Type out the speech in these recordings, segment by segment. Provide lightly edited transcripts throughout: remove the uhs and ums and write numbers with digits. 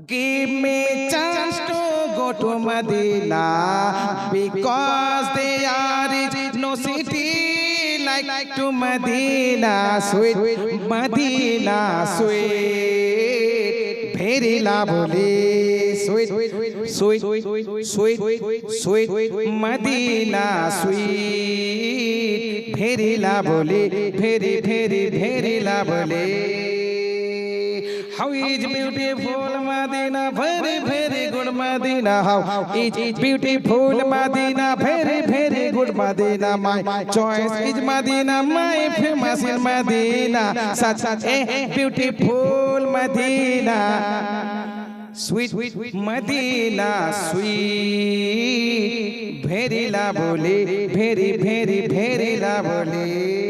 Give me chance to go to Medina because there is no city like to Medina, sweet Medina, sweet, very lovely, sweet, sweet, sweet, sweet, Medina, sweet, very lovely, very, very, very lovely. How is beautiful Medina, very, very good Medina. How is beautiful Medina, very, very good Medina. My choice is Medina, my famous is Medina. Such a beautiful Medina. Sweet Medina, sweet, very lovely, very, very, very lovely.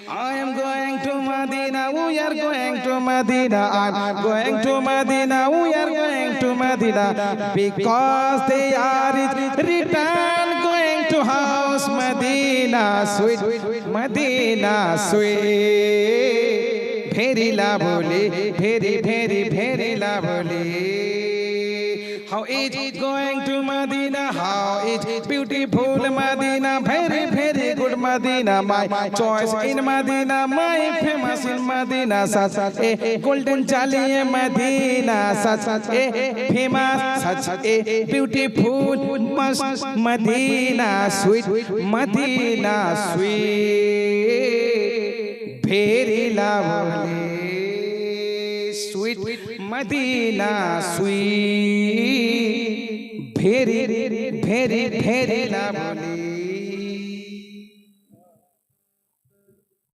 I am going to Medina, we are going to Medina, I'm going to Medina, we are going to Medina, because they are return going to house Medina, sweet Medina, sweet, very lovely, very, very, very lovely. How is it going to Medina? How is it beautiful Medina? Very, very good Medina. My choice in Medina, my famous in Medina. Such a golden Jali Medina. Such a famous, such a beautiful must Medina. Sweet Medina, sweet, very lovely. Sweet Medina, sweet, very, very, very lovely.